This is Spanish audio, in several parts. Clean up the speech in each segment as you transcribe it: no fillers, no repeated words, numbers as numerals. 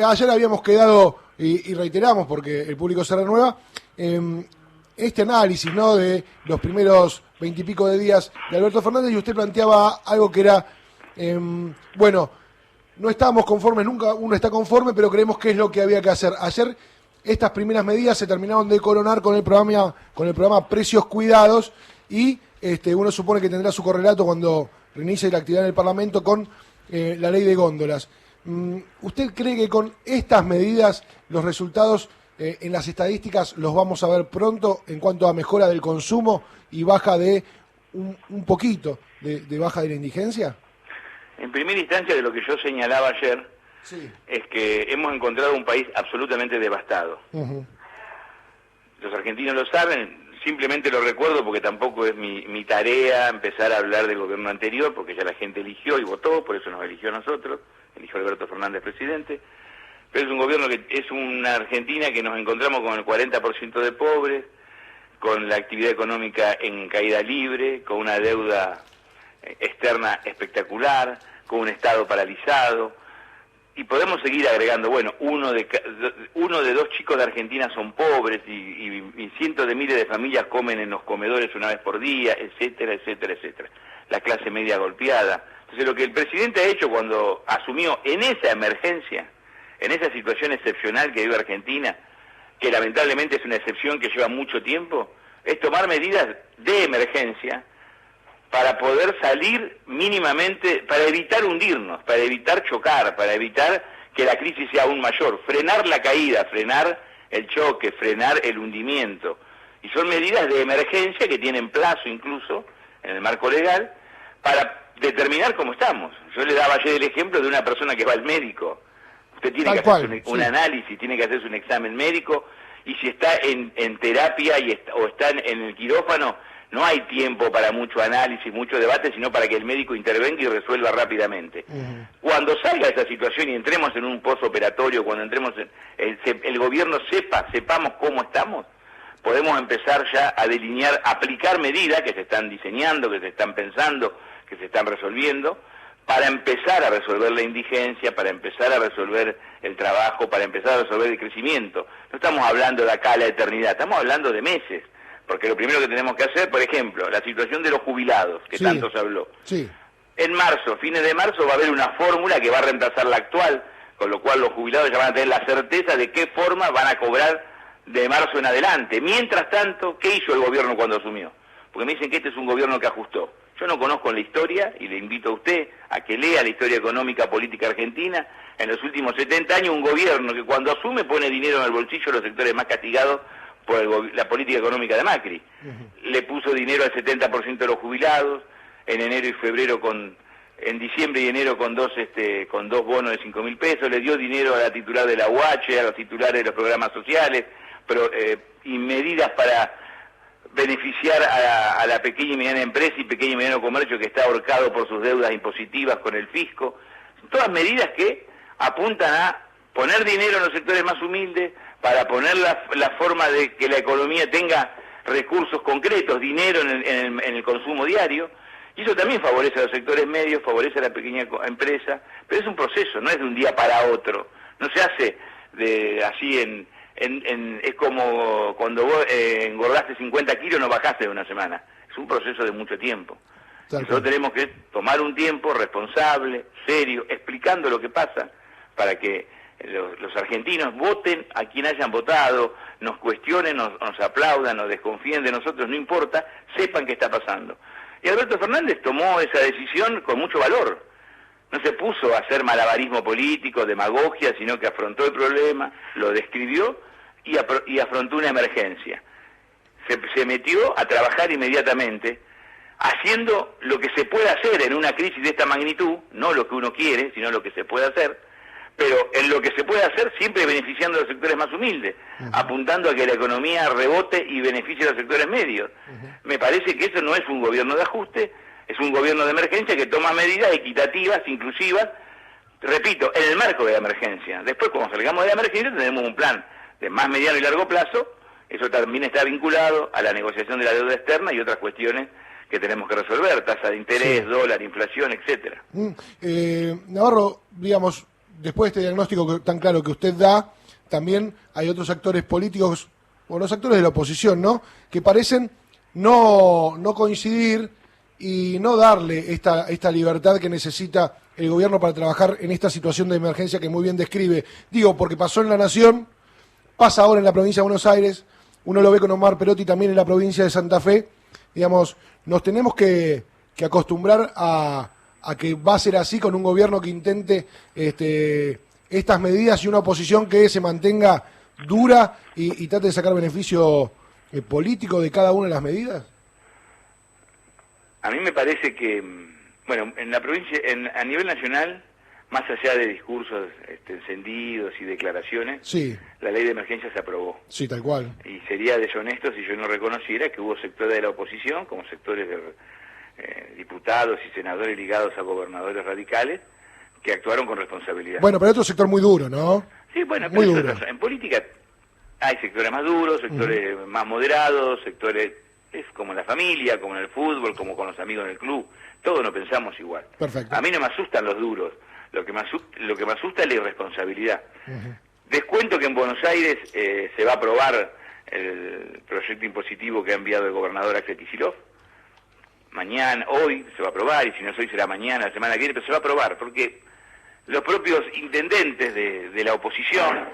Ayer habíamos quedado, y reiteramos porque el público se renueva, este análisis, ¿no?, de los primeros 20 y pico de días de Alberto Fernández, y usted planteaba algo que era, bueno, no estábamos conformes, nunca uno está conforme, pero creemos que es lo que había que hacer. Ayer estas primeras medidas se terminaron de coronar con el programa Precios Cuidados, y uno supone que tendrá su correlato cuando reinicie la actividad en el Parlamento con la ley de góndolas. ¿Usted cree que con estas medidas los resultados en las estadísticas los vamos a ver pronto en cuanto a mejora del consumo y baja de un poquito de baja de la indigencia? En primera instancia, de lo que yo señalaba ayer, sí, es que hemos encontrado un país absolutamente devastado. Uh-huh. Los argentinos lo saben, simplemente lo recuerdo porque tampoco es mi tarea empezar a hablar del gobierno anterior, porque ya la gente eligió y votó, por eso nos eligió a nosotros, eligió a Alberto Fernández presidente, pero es un gobierno que es una Argentina que nos encontramos con el 40% de pobres, con la actividad económica en caída libre, con una deuda externa espectacular, con un Estado paralizado, y podemos seguir agregando, bueno, uno de dos chicos de Argentina son pobres y cientos de miles de familias comen en los comedores una vez por día, etcétera, etcétera, etcétera. La clase media golpeada. Entonces lo que el presidente ha hecho cuando asumió en esa emergencia, en esa situación excepcional que vive Argentina, que lamentablemente es una excepción que lleva mucho tiempo, es tomar medidas de emergencia para poder salir mínimamente, para evitar hundirnos, para evitar chocar, para evitar que la crisis sea aún mayor, frenar la caída, frenar el choque, frenar el hundimiento. Y son medidas de emergencia que tienen plazo incluso en el marco legal para determinar cómo estamos. Yo le daba ayer el ejemplo de una persona que va al médico. Usted tiene que hacerse un análisis, tiene que hacerse un examen médico, y si está en terapia o está en el quirófano, no hay tiempo para mucho análisis, mucho debate, sino para que el médico intervenga y resuelva rápidamente. Uh-huh. Cuando salga esa situación y entremos en un postoperatorio, cuando entremos el gobierno sepamos cómo estamos, podemos empezar ya a delinear, aplicar medidas que se están diseñando, que se están pensando, que se están resolviendo, para empezar a resolver la indigencia, para empezar a resolver el trabajo, para empezar a resolver el crecimiento. No estamos hablando de acá a la eternidad, estamos hablando de meses. Porque lo primero que tenemos que hacer, por ejemplo, la situación de los jubilados, que tanto se habló. Sí. En marzo, fines de marzo, va a haber una fórmula que va a reemplazar la actual, con lo cual los jubilados ya van a tener la certeza de qué forma van a cobrar de marzo en adelante. Mientras tanto, ¿qué hizo el gobierno cuando asumió? Porque me dicen que este es un gobierno que ajustó. Yo no conozco la historia, y le invito a usted a que lea la historia económica política argentina. En los últimos 70 años, un gobierno que cuando asume pone dinero en el bolsillo de los sectores más castigados por la política económica de Macri. Uh-huh. Le puso dinero al 70% de los jubilados, en enero y febrero en diciembre y enero con dos bonos de 5.000 pesos, le dio dinero a la titular de la UH, a los titulares de los programas sociales, y medidas para beneficiar a la pequeña y mediana empresa y pequeño y mediano comercio que está ahorcado por sus deudas impositivas con el fisco. Son todas medidas que apuntan a poner dinero en los sectores más humildes, para poner la forma de que la economía tenga recursos concretos, dinero en el consumo diario, y eso también favorece a los sectores medios, favorece a la pequeña empresa, pero es un proceso, no es de un día para otro, no se hace así es como cuando vos engordaste 50 kilos, no bajaste de una semana, es un proceso de mucho tiempo. Nosotros tenemos que tomar un tiempo responsable, serio, explicando lo que pasa, para que los argentinos voten a quien hayan votado, nos cuestionen, nos aplaudan, nos desconfíen de nosotros, no importa, sepan qué está pasando. Y Alberto Fernández tomó esa decisión con mucho valor. No se puso a hacer malabarismo político, demagogia, sino que afrontó el problema, lo describió y afrontó una emergencia. Se metió a trabajar inmediatamente, haciendo lo que se puede hacer en una crisis de esta magnitud, no lo que uno quiere, sino lo que se puede hacer, pero en lo que se puede hacer siempre beneficiando a los sectores más humildes, uh-huh, apuntando a que la economía rebote y beneficie a los sectores medios. Uh-huh. Me parece que eso no es un gobierno de ajuste, es un gobierno de emergencia que toma medidas equitativas, inclusivas, repito, en el marco de la emergencia. Después, cuando salgamos de la emergencia, tenemos un plan de más mediano y largo plazo, eso también está vinculado a la negociación de la deuda externa y otras cuestiones que tenemos que resolver, tasa de interés, dólar, inflación, etcétera. Navarro, digamos, después de este diagnóstico tan claro que usted da, también hay otros actores políticos, o los actores de la oposición, ¿no?, que parecen no coincidir y no darle esta libertad que necesita el gobierno para trabajar en esta situación de emergencia que muy bien describe. Digo, porque pasó en La Nación, pasa ahora en la provincia de Buenos Aires, uno lo ve con Omar Perotti también en la provincia de Santa Fe. Digamos, nos tenemos que acostumbrar a que va a ser así, con un gobierno que intente estas medidas y una oposición que se mantenga dura y trate de sacar beneficio político de cada una de las medidas. A mí me parece que, bueno, en la provincia, a nivel nacional, más allá de discursos encendidos y declaraciones, sí, la ley de emergencia se aprobó. Sí, tal cual. Y sería deshonesto si yo no reconociera que hubo sectores de la oposición, como sectores de diputados y senadores ligados a gobernadores radicales, que actuaron con responsabilidad. Bueno, pero otro sector muy duro, ¿no? Sí, bueno, muy pero duro. En política hay sectores más duros, sectores más moderados, sectores... Es como en la familia, como en el fútbol, como con los amigos en el club. Todos no pensamos igual. Perfecto. A mí no me asustan los duros. Lo que me asusta es la irresponsabilidad. Descuento que en Buenos Aires se va a aprobar el proyecto impositivo que ha enviado el gobernador Axel Kicillof. Mañana, hoy se va a aprobar, y si no es hoy será mañana, la semana que viene, pero se va a aprobar, porque los propios intendentes de la oposición,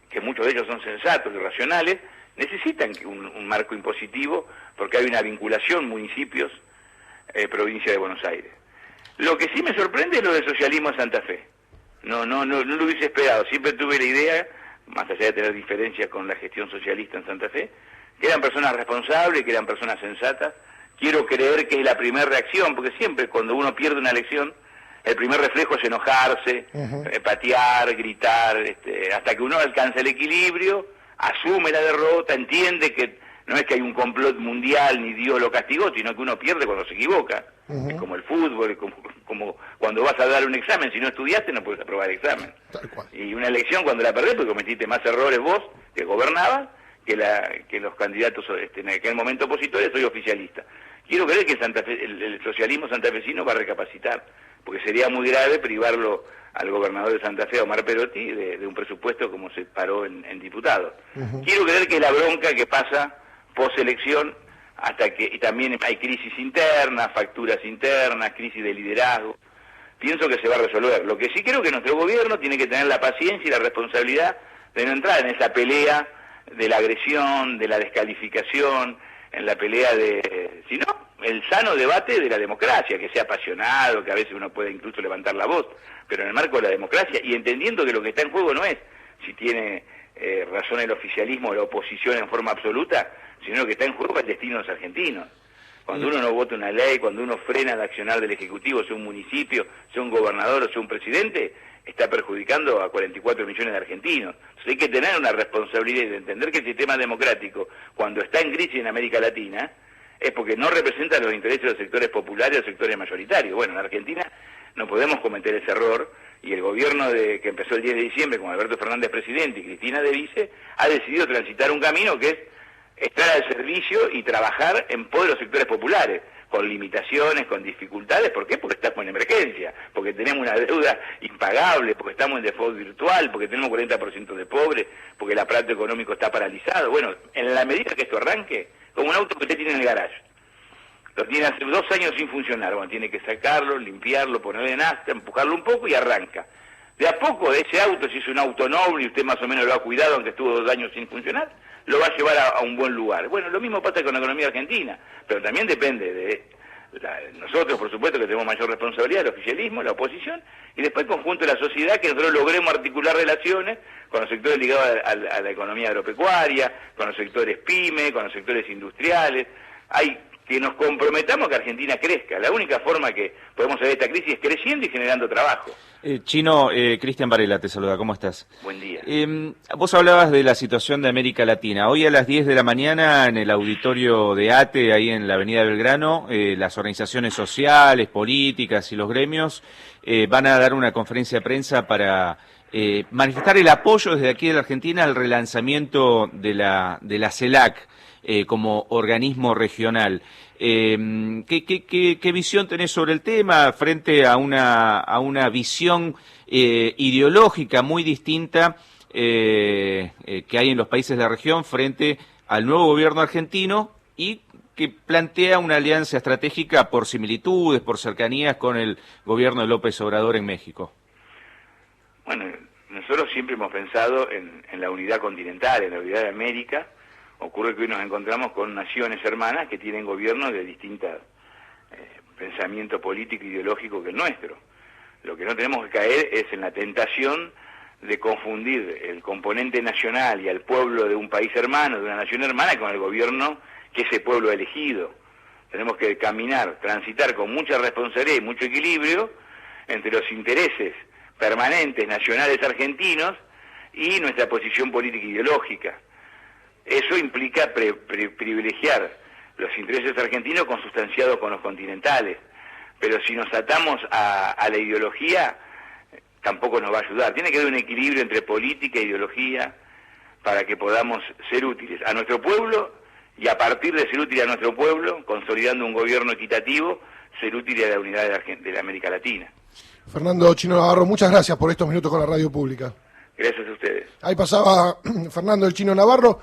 que muchos de ellos son sensatos y racionales, necesitan un marco impositivo porque hay una vinculación municipios, provincia de Buenos Aires. Lo que sí me sorprende es lo del socialismo en Santa Fe. No lo hubiese esperado. Siempre tuve la idea, más allá de tener diferencias con la gestión socialista en Santa Fe, que eran personas responsables, que eran personas sensatas. Quiero creer que es la primera reacción, porque siempre cuando uno pierde una elección, el primer reflejo es enojarse, patear, gritar, hasta que uno alcanza el equilibrio, asume la derrota, entiende que no es que hay un complot mundial ni Dios lo castigó, sino que uno pierde cuando se equivoca. Es como el fútbol, es como cuando vas a dar un examen, si no estudiaste no puedes aprobar el examen. Tal cual. Y una elección cuando la perdés porque cometiste más errores vos, que gobernabas, que los candidatos en aquel momento opositores. Soy oficialista. Quiero creer que el socialismo santafesino va a recapacitar, porque sería muy grave privarlo al gobernador de Santa Fe, Omar Perotti, de un presupuesto como se paró en diputados. Quiero creer que la bronca que pasa post-elección, y también hay crisis internas, facturas internas, crisis de liderazgo, pienso que se va a resolver. Lo que sí creo que nuestro gobierno tiene que tener la paciencia y la responsabilidad de no entrar en esa pelea de la agresión, de la descalificación, en la pelea sino el sano debate de la democracia, que sea apasionado, que a veces uno puede incluso levantar la voz, pero en el marco de la democracia, y entendiendo que lo que está en juego no es si tiene razón el oficialismo o la oposición en forma absoluta, sino que está en juego el destino de los argentinos. Cuando uno no vota una ley, cuando uno frena el accionar del Ejecutivo, sea un municipio, sea un gobernador o sea un presidente, está perjudicando a 44 millones de argentinos. Entonces hay que tener una responsabilidad de entender que el sistema democrático, cuando está en crisis en América Latina, es porque no representa los intereses de los sectores populares o los sectores mayoritarios. Bueno, en Argentina no podemos cometer ese error, y el gobierno que empezó el 10 de diciembre con Alberto Fernández presidente y Cristina de vice, ha decidido transitar un camino que es estar al servicio y trabajar en pos de los sectores populares, con limitaciones, con dificultades. ¿Por qué? Porque estamos en emergencia, porque tenemos una deuda impagable, porque estamos en default virtual, porque tenemos 40% de pobres, porque el aparato económico está paralizado. Bueno, en la medida que esto arranque, como un auto que usted tiene en el garage, lo tiene hace 2 años sin funcionar, bueno, tiene que sacarlo, limpiarlo, ponerle en asta, empujarlo un poco y arranca. De a poco ese auto, si es un auto noble y usted más o menos lo ha cuidado, aunque estuvo 2 años sin funcionar, lo va a llevar a un buen lugar. Bueno, lo mismo pasa con la economía argentina, pero también depende de nosotros, por supuesto, que tenemos mayor responsabilidad, el oficialismo, la oposición, y después el conjunto de la sociedad, que nosotros logremos articular relaciones con los sectores ligados a la economía agropecuaria, con los sectores pyme, con los sectores industriales. Que nos comprometamos a que Argentina crezca. La única forma que podemos salir de esta crisis es creciendo y generando trabajo. Chino, Cristian Varela te saluda, ¿cómo estás? Buen día. Vos hablabas de la situación de América Latina. Hoy a las 10 de la mañana en el auditorio de ATE, ahí en la avenida Belgrano, las organizaciones sociales, políticas y los gremios van a dar una conferencia de prensa para manifestar el apoyo desde aquí de la Argentina al relanzamiento de la CELAC. como organismo regional. ¿Qué visión tenés sobre el tema frente a una visión ideológica muy distinta que hay en los países de la región frente al nuevo gobierno argentino y que plantea una alianza estratégica por similitudes, por cercanías con el gobierno de López Obrador en México? Bueno, nosotros siempre hemos pensado en la unidad continental, en la unidad de América. Ocurre que hoy nos encontramos con naciones hermanas que tienen gobiernos de distintos pensamiento político e ideológico que el nuestro. Lo que no tenemos que caer es en la tentación de confundir el componente nacional y al pueblo de un país hermano, de una nación hermana, con el gobierno que ese pueblo ha elegido. Tenemos que caminar, transitar con mucha responsabilidad y mucho equilibrio entre los intereses permanentes nacionales argentinos y nuestra posición política e ideológica. Eso implica privilegiar los intereses argentinos consustanciados con los continentales, pero si nos atamos a la ideología, tampoco nos va a ayudar. Tiene que haber un equilibrio entre política e ideología para que podamos ser útiles a nuestro pueblo y a partir de ser útiles a nuestro pueblo, consolidando un gobierno equitativo, ser útiles a la unidad de la América Latina. Fernando Chino Navarro, muchas gracias por estos minutos con la radio pública. Gracias a ustedes. Ahí pasaba Fernando el Chino Navarro.